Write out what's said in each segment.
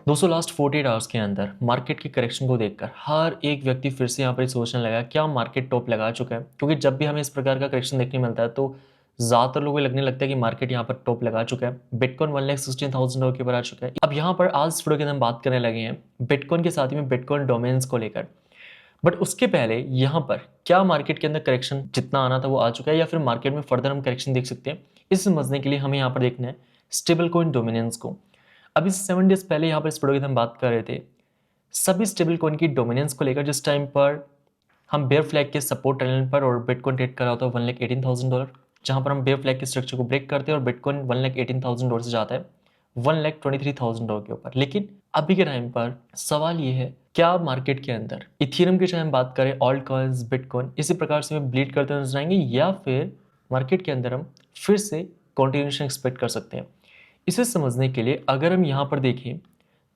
दोस्तों last 48 hours के अंदर मार्केट की करेक्शन को देखकर हर एक व्यक्ति फिर से यहाँ पर सोचने लगा क्या मार्केट टॉप लगा चुका है, क्योंकि जब भी हमें इस प्रकार का करेक्शन देखने मिलता है तो ज़्यादातर लोगों को लगने लगता है कि मार्केट यहाँ पर टॉप लगा चुका है। बिटकॉइन 1,16,000 के ऊपर आ चुका है। अब यहाँ पर आज इस वीडियो के अंदर हम बात करने लगे हैं बिटकॉइन के साथ ही में बिटकॉइन डोमेन्स को लेकर। बट उसके पहले यहाँ पर क्या मार्केट के अंदर करेक्शन जितना आना था वो आ चुका है या फिर मार्केट में फर्दर हम करेक्शन देख सकते हैं, इस समझने के लिए हमें यहाँ पर देखना है स्टेबल कॉइन डोमिनेंस को। अभी 7 डेज पहले यहाँ पर इस वीडियो के हम बात कर रहे थे सभी स्टेबल कॉइन की डोमिनेंस को लेकर, जिस टाइम पर हम बेयर फ्लैग के सपोर्ट लाइन पर और बिटकॉइन ट्रेड कर रहा होता है $1,18,000, जहां पर हम बेयर फ्लैग के स्ट्रक्चर को ब्रेक करते हैं और बिटकॉइन $1,18,000 से जाता है $1,23,000 के ऊपर। लेकिन अभी के टाइम पर सवाल ये है क्या मार्केट के अंदर इथेरियम की चाहे हम बात करें, ऑल्ट कॉइन्स, बिटकॉइन इसी प्रकार से ब्लीड करते नजर आएंगे या फिर मार्केट के अंदर हम फिर से कॉन्टिन्यूशन एक्सपेक्ट कर सकते हैं। इसे समझने के लिए अगर हम यहाँ पर देखें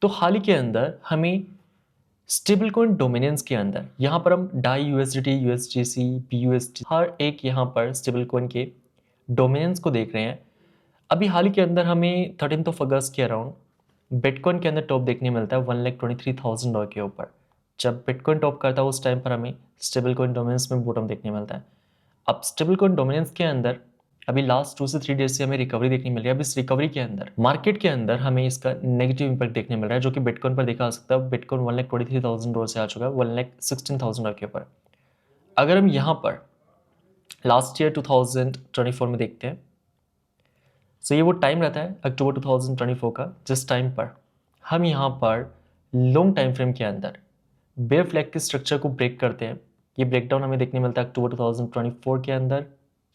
तो हाल ही के अंदर हमें स्टेबल कॉइन डोमिनेंस के अंदर यहाँ पर हम डाई, यूएसडीटी, यूएसजीसी, बीयूएसडी हर एक यहाँ पर स्टेबल कॉइन के डोमिनेंस को देख रहे हैं। अभी हाल ही के अंदर हमें 13 अगस्त के अराउंड बिटकॉइन के अंदर टॉप देखने मिलता है $1,23,000 के ऊपर। जब बिटकॉइन टॉप करता है उस टाइम पर हमें स्टेबल कॉइन डोमिनेंस में बॉटम देखने मिलता है। अब स्टेबल कॉइन डोमिनेंस के अंदर अभी लास्ट 2 से 3 डेज से हमें रिकवरी देखने मिल रही है। अब इस रिकवरी के अंदर मार्केट के अंदर हमें इसका नेगेटिव इंपैक्ट देखने मिल रहा है, जो कि बिटकॉइन पर देखा जा सकता है। बिटकॉइन $1,23,000 से आ चुका है $1,16,000 के ऊपर। अगर हम यहाँ पर लास्ट ईयर 2024 में देखते हैं तो ये वो टाइम रहता है अक्टूबर 2024 का, जिस टाइम पर हम यहाँ पर लॉन्ग टाइम फ्रेम के अंदर बेयर फ्लैग के स्ट्रक्चर को ब्रेक करते हैं। ये ब्रेकडाउन हमें देखने मिलता है अक्टूबर 2024 के अंदर।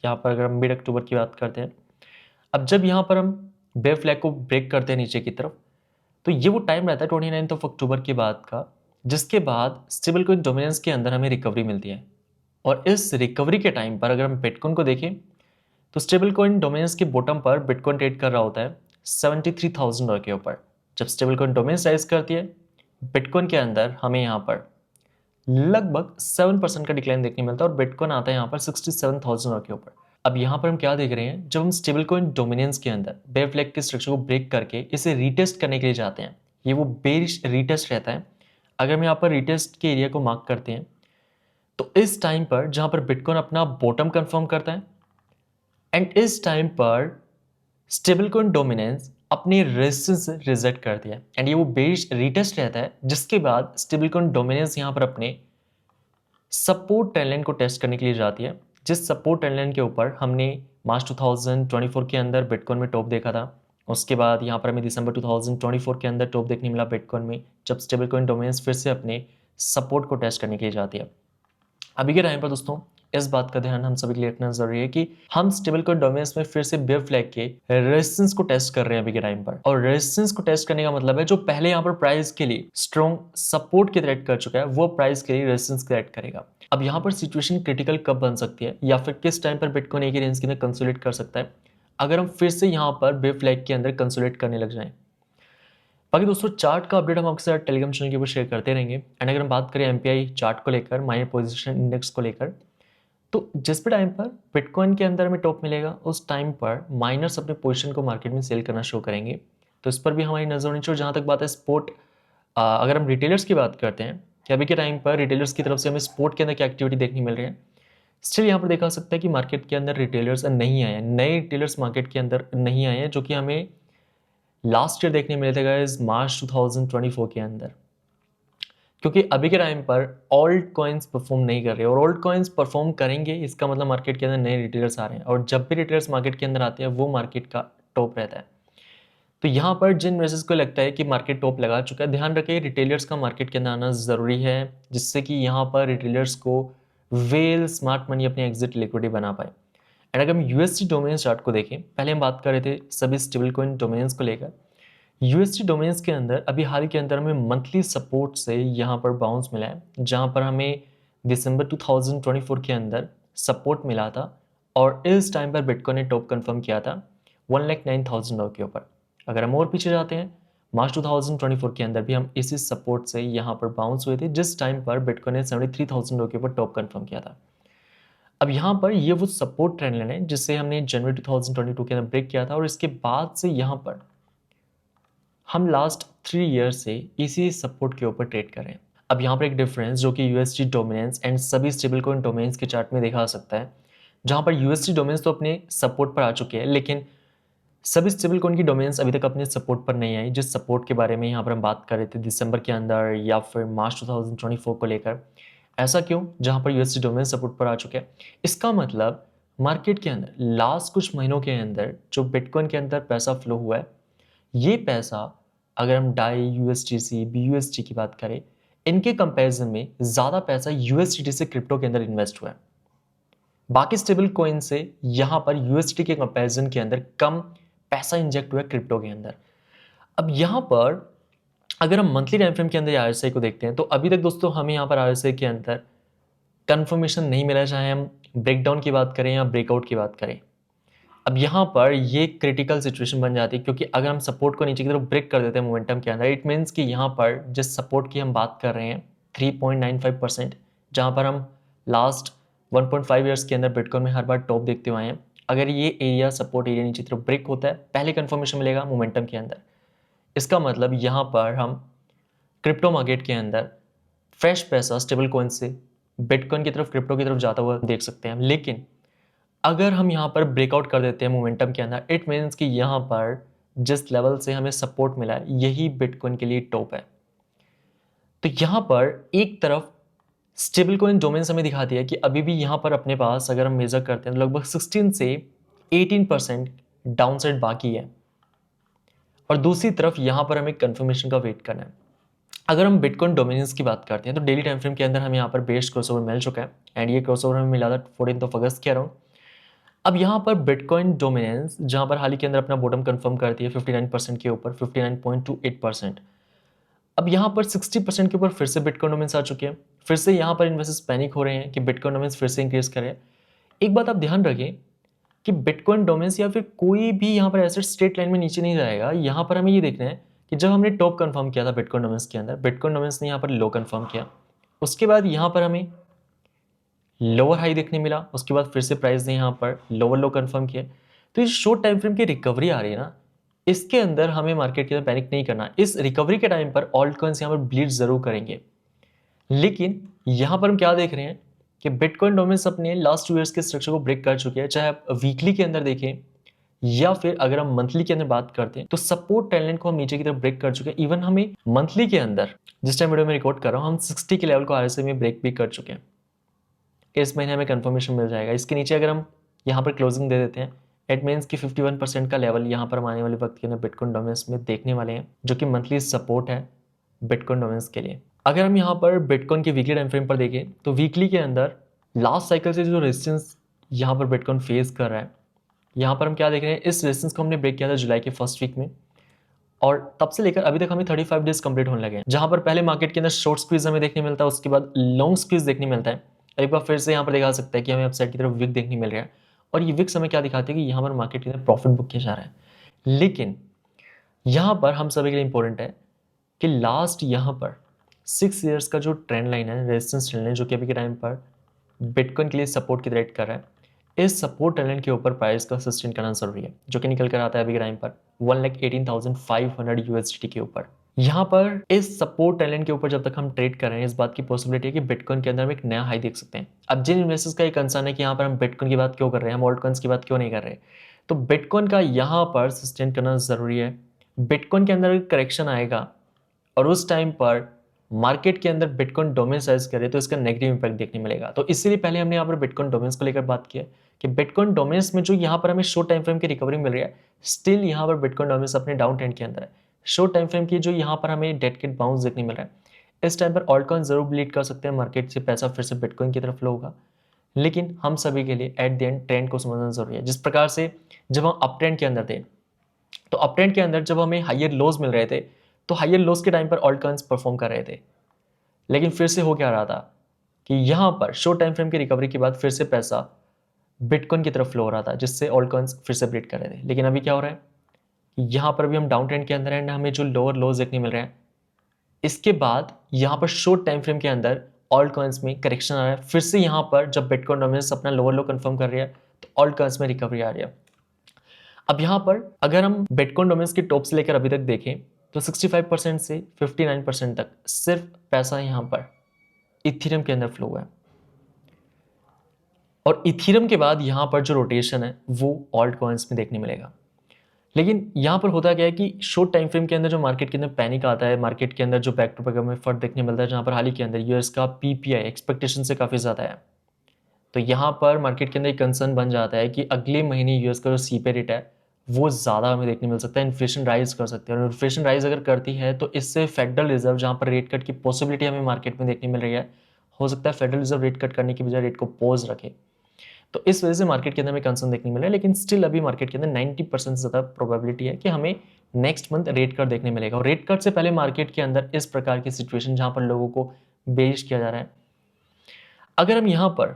यहाँ पर अगर हम मिड अक्टूबर की बात करते हैं, अब जब यहाँ पर हम बेयर फ्लैग को ब्रेक करते हैं नीचे की तरफ, तो ये वो टाइम रहता है 29 अक्टूबर के बाद का, जिसके बाद स्टेबल कॉइन डोमिनेंस के अंदर हमें रिकवरी मिलती है। और इस रिकवरी के टाइम पर अगर हम बिटकॉइन को देखें तो स्टेबल कॉइन डोमिनेंस के बॉटम पर बिटकॉइन ट्रेड कर रहा होता है $73,000 के ऊपर। जब स्टेबल कॉइन डोमिनेंस राइज करती है बिटकॉइन के अंदर हमें यहाँ पर लगभग 7% का डिक्लाइन देखने मिलता है और बिटकॉइन आता है यहाँ पर $67,000 के ऊपर। अब यहाँ पर हम क्या देख रहे हैं, जब हम स्टेबल कॉइन डोमिनेंस के अंदर बेयर फ्लैग के स्ट्रक्चर को ब्रेक करके इसे रीटेस्ट करने के लिए जाते हैं, ये वो बेरिश रीटेस्ट रहता है। अगर हम यहाँ पर रीटेस्ट के एरिया को मार्क करते हैं तो इस टाइम पर जहां पर बिटकॉइन अपना बॉटम कंफर्म करता है एंड इस टाइम पर स्टेबल कॉइन डोमिनेंस अपनी रेजिस्टेंस रिजेक्ट करती है एंड ये वो बेरिश रीटेस्ट रहता है, जिसके बाद स्टेबल कॉइन डोमिनेंस यहाँ पर अपने सपोर्ट ट्रेंड लाइन को टेस्ट करने के लिए जाती है, जिस सपोर्ट ट्रेंड लाइन के ऊपर हमने मार्च 2024 के अंदर बिटकॉइन में टॉप देखा था। उसके बाद यहाँ पर हमें दिसंबर 2024 के अंदर टॉप देखने मिला बिटकॉइन में, जब स्टेबल कॉइन डोमिनेंस फिर से अपने सपोर्ट को टेस्ट करने के लिए जाती है। अभी के टाइम पर दोस्तों इस बात का ध्यान हम सभी के लिए रखना जरूरी है कि हम स्टेबल कॉइन डोमिनेंस में फिर से बेयर फ्लैग के रेजिस्टेंस को टेस्ट कर रहे हैं अभी के टाइम पर। और रेजिस्टेंस को टेस्ट करने का मतलब है जो पहले यहाँ पर प्राइस के लिए स्ट्रॉन्ग सपोर्ट की थ्रेट कर चुका है वो प्राइस के लिए रेजिस्टेंस क्रिएट करेगा। अब यहाँ पर सिचुएशन क्रिटिकल कब बन सकती है या फिर किस टाइम पर बिटकॉइन एक ही रेंज के अंदर कंसोलिडेट कर सकता है, अगर हम फिर से यहाँ पर बेयर फ्लैग के अंदर कंसोलिडेट करने लग जाए। बाकी दोस्तों चार्ट का अपडेट हम आपके साथ टेलीग्राम चैनल के ऊपर शेयर करते रहेंगे। एंड अगर हम बात करें एमपीआई चार्ट को लेकर, माइनर पोजीशन इंडेक्स को लेकर, तो जिस भी टाइम पर बिटकॉइन के अंदर हमें टॉप मिलेगा उस टाइम पर माइनर्स अपने पोजीशन को मार्केट में सेल करना शुरू करेंगे। तो इस पर भी हमारी नजर होनी चाहिए। जहाँ तक बात है स्पोर्ट, अगर हम रिटेलर्स की बात करते हैं कि अभी के टाइम पर रिटेलर्स की तरफ से हमें स्पोर्ट के अंदर क्या एक्टिविटी देखने मिल रही है, स्टिल यहाँ पर देखा सकता है कि मार्केट के अंदर रिटेलर्स नहीं आए हैं, नए रिटेलर्स मार्केट के अंदर नहीं आए हैं, जो कि हमें लास्ट ईयर देखने मिले थे गाइस मार्च 2024 के अंदर। क्योंकि अभी के टाइम पर ओल्ड कॉइन्स परफॉर्म नहीं कर रहे और ओल्ड कॉइन्स परफॉर्म करेंगे इसका मतलब मार्केट के अंदर नए रिटेलर्स आ रहे हैं, और जब भी रिटेलर्स मार्केट के अंदर आते हैं वो मार्केट का टॉप रहता है। तो यहाँ पर जिन इन्वेस्टर्स को लगता है कि मार्केट टॉप लगा चुका है, ध्यान रखिए रिटेलर्स का मार्केट के अंदर आना ज़रूरी है, जिससे कि यहाँ पर रिटेलर्स को वेल स्मार्ट मनी अपनी एग्जिट लिक्विडिटी बना पाए। एंड अगर हम यूएसडी डोमिनेंस चार्ट को देखें, पहले हम बात कर रहे थे सभी स्टेबल कॉइन डोमिनेंस को लेकर। यूएसडी डोमेन्स के अंदर अभी हाल के अंदर हमें मंथली सपोर्ट से यहाँ पर बाउंस मिला है, जहाँ पर हमें दिसंबर 2024 के अंदर सपोर्ट मिला था और इस टाइम पर बिटकॉइन ने टॉप कंफर्म किया था $1,09,000 के ऊपर। अगर हम और पीछे जाते हैं, मार्च 2024 के अंदर भी हम इसी सपोर्ट से यहाँ पर बाउंस हुए थे, जिस टाइम पर बिटकॉइन ने $73,000 के ऊपर टॉप कंफर्म किया था। अब यहाँ पर ये वो सपोर्ट ट्रेंड लाइन है जिससे हमने जनवरी 2022 के अंदर ब्रेक किया था और इसके बाद से यहाँ पर हम लास्ट 3 ईयर से इसी सपोर्ट के ऊपर ट्रेड कर रहे हैं। अब यहाँ पर एक डिफरेंस जो कि यूएसडी डोमिनेंस एंड सभी स्टेबल कॉइन डोमेन्स के चार्ट में देखा जा सकता है, जहाँ पर यूएसडी डोमेन्स तो अपने सपोर्ट पर आ चुके हैं, लेकिन सभी स्टेबल कॉइन की डोमेन्स अभी तक अपने सपोर्ट पर नहीं आई, जिस सपोर्ट के बारे में यहाँ पर हम बात कर रहे थे दिसंबर के अंदर या फिर मार्च 2024 को लेकर। ऐसा क्यों? जहाँ पर यूएसडी डोमेन सपोर्ट पर आ चुके हैं। इसका मतलब मार्केट के अंदर लास्ट कुछ महीनों के अंदर जो बिटकॉइन के अंदर पैसा फ्लो हुआ है, ये पैसा अगर हम डाई, यूएसडीसी, बीयूएसडी की बात करें, इनके कंपैरिजन में ज़्यादा पैसा यूएसडीटी से क्रिप्टो के अंदर इन्वेस्ट हुआ है। बाकी स्टेबल कॉइन से यहाँ पर यूएसडी के कंपैरिजन के अंदर कम पैसा इंजेक्ट हुआ है क्रिप्टो के अंदर। अब यहाँ पर अगर हम मंथली टाइम फ्रेम के अंदर आरएसआई को देखते हैं, तो अभी तक दोस्तों हमें यहाँ पर आरएसआई के अंदर कंफर्मेशन नहीं मिला, चाहे हम ब्रेकडाउन की बात करें या ब्रेकआउट की बात करें। अब यहाँ पर ये क्रिटिकल सिचुएशन बन जाती है, क्योंकि अगर हम सपोर्ट को नीचे की तरफ ब्रेक कर देते हैं मोमेंटम के अंदर, इट मीन्स कि यहाँ पर जिस सपोर्ट की हम बात कर रहे हैं 3.95%, जहाँ पर हम लास्ट 1.5 ईयर्स के अंदर बिटकॉइन में हर बार टॉप देखते हुए हैं, अगर ये एरिया सपोर्ट एरिया नीचे की तरफ ब्रेक होता है, पहले कन्फर्मेशन मिलेगा मोमेंटम के अंदर। इसका मतलब यहाँ पर हम क्रिप्टो मार्केट के अंदर फ्रेश पैसा स्टेबल कॉइन से बिटकॉइन की तरफ, क्रिप्टो की तरफ जाता हुआ देख सकते हैं। लेकिन अगर हम यहाँ पर ब्रेकआउट कर देते हैं मोमेंटम के अंदर, इट मीन्स कि यहाँ पर जिस लेवल से हमें सपोर्ट मिला है, यही बिटकॉइन के लिए टॉप है। तो यहाँ पर एक तरफ स्टेबल कॉइन डोमेन्स हमें दिखाती है कि अभी भी यहाँ पर अपने पास अगर हम मेजर करते हैं तो लगभग 16 से 18% डाउनसाइड बाकी है, और दूसरी तरफ यहाँ पर हमें कंफर्मेशन का वेट करना है। अगर हम बिटकॉइन डोमिनेंस की बात करते हैं तो डेली टाइम फ्रेम के अंदर हमें यहाँ पर बेस्ट क्रॉसओवर मिल चुका है, एंड ये क्रॉसओवर हमें मिला था 14 अगस्त के अराउंड। अब यहाँ पर बिटकॉइन डोमिनेंस जहाँ पर हाल ही के अंदर अपना बॉटम कंफर्म करती है 59% के ऊपर, 59.28%। अब यहाँ पर 60% के ऊपर फिर से बिटकॉइन डोमेन्स आ चुके हैं। फिर से यहाँ पर इन्वेस्टर्स पैनिक हो रहे हैं कि बिटकॉइन डोमेन्स फिर से इंक्रीज करें। एक बात आप ध्यान रखें कि बिटकॉइन डोमेन्स या फिर कोई भी यहाँ पर एसेट स्ट्रेट लाइन में नीचे नहीं जाएगा। यहाँ पर हमें ये देखना है कि जब हमने टॉप कंफर्म किया था बिटकॉइन डोमेन्स के अंदर, बिटकॉइन डोमेन्स ने यहाँ पर लो कंफर्म किया, उसके बाद यहाँ पर हमें लोअर हाई देखने मिला, उसके बाद फिर से प्राइस ने यहाँ पर लोअर लो कंफर्म किया। तो इस शॉर्ट टाइम फ्रेम की रिकवरी आ रही है ना, इसके अंदर हमें मार्केट के अंदर पैनिक नहीं करना। इस रिकवरी के टाइम पर ऑल्ट कॉइन्स यहाँ पर ब्लीड जरूर करेंगे, लेकिन यहाँ पर हम क्या देख रहे हैं कि बिटकॉइन डोमेन्स अपने लास्ट 2 ईयर्स के स्ट्रक्चर को ब्रेक कर चुके हैं। चाहे आप वीकली के अंदर देखें या फिर अगर हम मंथली के अंदर बात करते हैं, तो सपोर्ट टैलेंट को हम नीचे की तरफ ब्रेक कर चुके हैं। इवन हमें मंथली के अंदर, जिस टाइम वीडियो में रिकॉर्ड कर रहा हूँ, हम 60 के लेवल को आरएसआई में ब्रेक भी कर चुके हैं। इस महीने हमें कंफर्मेशन मिल जाएगा। इसके नीचे अगर हम यहाँ पर क्लोजिंग दे देते हैं, इट मीन्स कि 51% का लेवल यहाँ पर हम आने वाले वक्त के अंदर बिटकॉइन डोमेन्स में देखने वाले हैं, जो कि मंथली सपोर्ट है बिटकॉइन डोमेन्स के लिए। अगर हम यहाँ पर बिटकॉइन के वीकली टाइम फ्रेम पर देखें, तो वीकली के अंदर लास्ट साइकिल से जो रेजिस्टेंस यहाँ पर बिटकॉइन फेस कर रहा है, यहाँ पर हम क्या देख रहे हैं, इस रेजिस्टेंस को हमने ब्रेक किया था जुलाई के फर्स्ट वीक में, और तब से लेकर अभी तक हमें 35 डेज कंप्लीट होने लगे हैं, जहाँ पर पहले मार्केट के अंदर शॉर्ट स्क्वीज हमें देखने मिलता है, उसके बाद लॉन्ग स्क्वीज देखने मिलता है। एक बार फिर से यहाँ पर देखा सकता है कि हमें अपसाइड की तरफ विक देखने मिल रहा है, और ये विक्स हमें क्या दिखाती है कि यहाँ पर मार्केट के अंदर प्रॉफिट बुक किया जा रहा है। लेकिन यहाँ पर हम सभी के लिए इंपॉर्टेंट है कि लास्ट यहाँ पर 6 ईयर्स का जो ट्रेंड लाइन है, रेजिस्टेंस ट्रेंड लाइन, जो कि अभी के टाइम पर बिटकॉइन के लिए सपोर्ट की थ्रेट कर रहा है, इस सपोर्ट टैलेंट के ऊपर प्राइस का सस्टेन करना जरूरी है, जो कि निकल कर आता है अभी के टाइम पर 1,18,500 यूएसडी के ऊपर। यहाँ पर इस सपोर्ट टैलेंट के ऊपर जब तक हम ट्रेड कर रहे हैं, इस बात की पॉसिबिलिटी है कि बिटकॉइन के अंदर हम एक नया हाई देख सकते हैं। अब जिन इन्वेस्टर्स का ये कंसर्न है कि यहाँ पर हम बिटकॉइन की बात क्यों कर रहे हैं, हम ऑल्ट कॉइन्स की बात क्यों नहीं कर रहे, तो बिटकॉइन का यहाँ पर सस्टेन करना जरूरी है। बिटकॉइन के अंदर करेक्शन आएगा और उस टाइम पर मार्केट के अंदर बिटकॉइन डोमेन साइज करे तो इसका नेगेटिव इंपैक्ट देखने मिलेगा। तो इसीलिए पहले हमने यहाँ पर बिटकॉइन डोमेन्स को लेकर बात किया कि बिटकॉइन डोमेन्स में जो यहाँ पर हमें शॉर्ट टाइम फ्रेम की रिकवरी मिल रही है, स्टिल यहाँ पर बिटकॉइन डोमेन्स अपने डाउन ट्रेंड के अंदर है। शॉर्ट टाइम फ्रेम की जो यहाँ पर हमें डेड कैट बाउंस देखने मिल रहा है, इस टाइम पर ऑल्ट कॉइन जरूर ब्लीड कर सकते हैं, मार्केट से पैसा फिर से बिटकॉइन की तरफ फ्लो होगा। लेकिन हम सभी के लिए एट द एंड ट्रेंड को समझना जरूरी है। जिस प्रकार से जब हम अप ट्रेंड के अंदर थे, तो अप ट्रेंड के अंदर जब हमें हायर लोज मिल रहे थे, तो हायर लोज के टाइम पर ऑल्ट कॉइन्स परफॉर्म कर रहे थे। लेकिन फिर से हो क्या रहा था कि यहाँ पर शॉर्ट टाइम फ्रेम की रिकवरी के बाद फिर से पैसा बिटकॉइन की तरफ फ्लो हो रहा था, जिससे ऑल्ट कॉइन्स फिर से ब्लीड कर रहे थे। लेकिन अभी क्या हो रहा है कि यहाँ पर भी हम डाउन ट्रेंड के अंदर हैं, हमें जो लोअर लोज देखने मिल रहे हैं, इसके बाद यहाँ पर शॉर्ट टाइम फ्रेम के अंदर ऑल्ट कॉइन्स में करेक्शन आ रहा है। फिर से यहाँ पर जब बिटकॉइन डोमिनेंस अपना लोअर लो कंफर्म कर रही है, तो ऑल्ट कॉइन्स में रिकवरी आ रही है। अब यहाँ पर अगर हम बिटकॉइन डोमिनेंस के टॉप से लेकर अभी तक देखें, तो 65% से 59% तक सिर्फ पैसा यहाँ पर इथेरियम के अंदर फ्लो हुआ है। और इथेरियम के बाद यहाँ पर जो रोटेशन है वो ऑल्ट कॉइन्स में देखने मिलेगा। लेकिन यहाँ पर होता क्या है कि शॉर्ट टाइम फ्रेम के अंदर जो मार्केट के अंदर पैनिक आता है, मार्केट के अंदर जो बैक टू बैक हमें फट देखने मिलता है, जहाँ पर हाल ही के अंदर यूएस का पीपीआई एक्सपेक्टेशन से काफ़ी ज़्यादा है, तो यहाँ पर मार्केट के अंदर एक कंसर्न बन जाता है कि अगले महीने यूएस का जो सीपीआई रेट है वो ज़्यादा हमें देखने मिल सकता है, इन्फ्लेशन राइज कर सकती है। और इन्फ्लेशन राइज अगर करती है तो इससे फेडरल रिजर्व जहाँ पर रेट कट की पॉसिबिलिटी हमें मार्केट में देखने मिल रही है, हो सकता है फेडरल रिजर्व रेट कट करने की बजाय रेट को पॉज रखे। तो इस वजह से मार्केट के अंदर में कंसर्न देखने मिला है। लेकिन स्टिल अभी मार्केट के अंदर 90% से ज़्यादा प्रोबेबिलिटी है कि हमें नेक्स्ट मंथ रेट कट देखने मिलेगा। और रेट कट से पहले मार्केट के अंदर इस प्रकार की सिचुएशन जहां पर लोगों को बेरिश किया जा रहा है, अगर हम यहाँ पर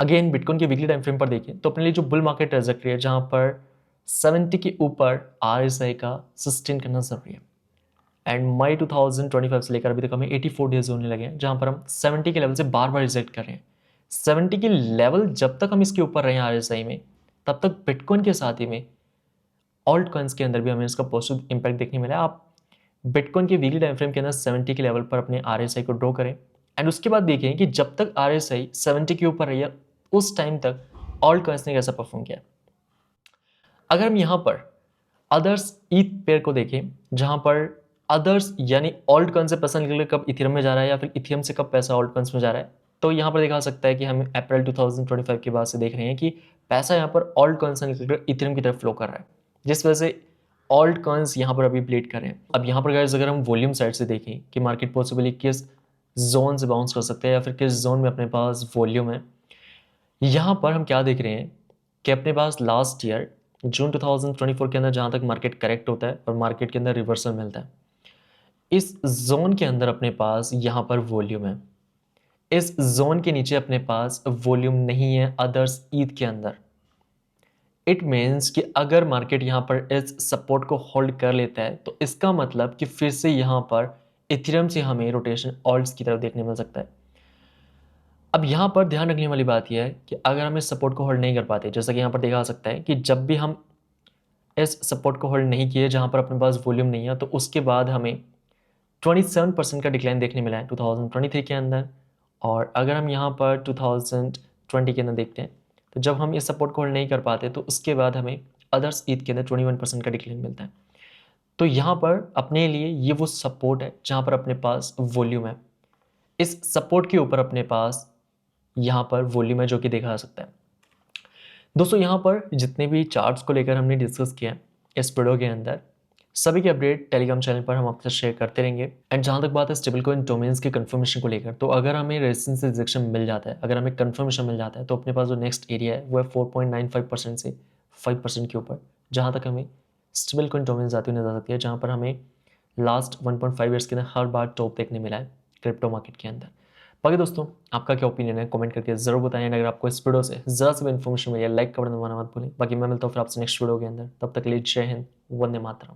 अगेन बिटकॉइन के वीकली टाइम फ्रेम पर देखें तो अपने लिए जो बुल मार्केट ट्रेजेक्टरी है जहां पर 70 के ऊपर आरएसआई का सस्टेन करना जरूरी है। एंड मई 2025 से लेकर अभी तक हमें 84 डेज होने लगे हैं जहां पर हम 70 के लेवल से बार बार रिजेक्ट कर रहे हैं। 70 की लेवल जब तक हम इसके ऊपर रहे आरएसआई में, तब तक बिटकॉइन के साथ ही में ऑल्ट कॉइन्स के अंदर भी हमें इसका पॉजिटिव इंपैक्ट देखने मिला है। आप बिटकॉइन के वीकली टाइम फ्रेम के अंदर 70 के लेवल पर अपने आरएसआई को ड्रॉ करें एंड उसके बाद देखें कि जब तक आरएसआई 70 के ऊपर रही है उस टाइम तक ऑल्ट कॉइन्स ने कैसा परफॉर्म किया। अगर हम यहाँ पर अदर्स ईथ पेयर को देखें, जहां पर अदर्स यानी ऑल्ट कॉइन से पैसा निकल कब इथेरियम में जा रहा है या फिर इथेरियम से कब पैसा ऑल्ट कॉइन्स में जा रहा है, तो यहाँ पर देखा सकता है कि हम अप्रैल 2025 के बाद से देख रहे हैं कि पैसा यहाँ पर ऑल्ट कॉइन से निकलकर इथेरियम की तरफ फ्लो कर रहा है, जिस वजह से ऑल्ट कॉइन्स यहाँ पर अभी ब्लीड कर रहे हैं। अब यहाँ पर गाइस अगर हम वॉल्यूम साइड से देखें कि मार्केट पॉसिबली किस जोन से बाउंस कर सकते हैं या फिर किस जोन में अपने पास वॉल्यूम है, यहाँ पर हम क्या देख रहे हैं कि अपने पास लास्ट ईयर जून 2024 के अंदर जहाँ तक मार्केट करेक्ट होता है और मार्केट के अंदर रिवर्सल मिलता है, इस जोन के अंदर अपने पास यहाँ पर वॉल्यूम है। इस जोन के नीचे अपने पास वॉल्यूम नहीं है अदर्स ईथ के अंदर। इट मीन्स कि अगर मार्केट यहाँ पर इस सपोर्ट को होल्ड कर लेता है तो इसका मतलब कि फिर से यहाँ पर इथेरियम से हमें रोटेशन ऑल्ट्स की तरफ देखने मिल सकता है। अब यहाँ पर ध्यान रखने वाली बात यह है कि अगर हम इस सपोर्ट को होल्ड नहीं कर पाते, जैसा कि यहाँ पर देखा जा सकता है कि जब भी हम इस सपोर्ट को होल्ड नहीं किए जहाँ पर अपने पास वॉल्यूम नहीं है, तो उसके बाद हमें 27% का डिक्लाइन देखने मिला है 2023 के अंदर। और अगर हम यहाँ पर 2020 के अंदर देखते हैं तो जब हम इस सपोर्ट को होल्ड नहीं कर पाते तो उसके बाद हमें अदर्स ईथ के अंदर 21% का डिक्लाइन मिलता है। तो यहाँ पर अपने लिए ये वो सपोर्ट है जहाँ पर अपने पास वॉल्यूम है। इस सपोर्ट के ऊपर अपने पास यहाँ पर वॉल्यूम है जो कि देखा जा सकता है। दोस्तों यहाँ पर जितने भी चार्ट्स को लेकर हमने डिस्कस किया इस वीडियो के अंदर, सभी के अपडेट टेलीग्राम चैनल पर हम आपसे शेयर करते रहेंगे। एंड जहाँ तक बात है स्टेबल कॉइन डोमेन्स के कंफर्मेशन को लेकर, तो अगर हमें रेजिस्टेंस रिजेक्शन मिल जाता है, अगर हमें कंफर्मेशन मिल जाता है, तो अपने पास जो नेक्स्ट एरिया है वो है 4.95% से 5% के ऊपर, जहाँ तक हमें स्टेबल कॉइन डोमेन्स आती हुई नजर आ सकती है, जहाँ पर हमें लास्ट 1.5 ईयर्स के अंदर हर बार टॉप देखने मिला है क्रिप्टो मार्केट के अंदर। बाकी दोस्तों आपका क्या ओपिनियन है कमेंट करके जरूर बताएं। अगर आपको इस वीडियो से ज़रा सी भी इन्फॉर्मेशन मिली है लाइक का बटन दबाना मत भूलें। बाकी मैं मिलता हूँ फिर आपसे नेक्स्ट वीडियो के अंदर, तब तक के लिए जय हिंद, वंदे मातरम।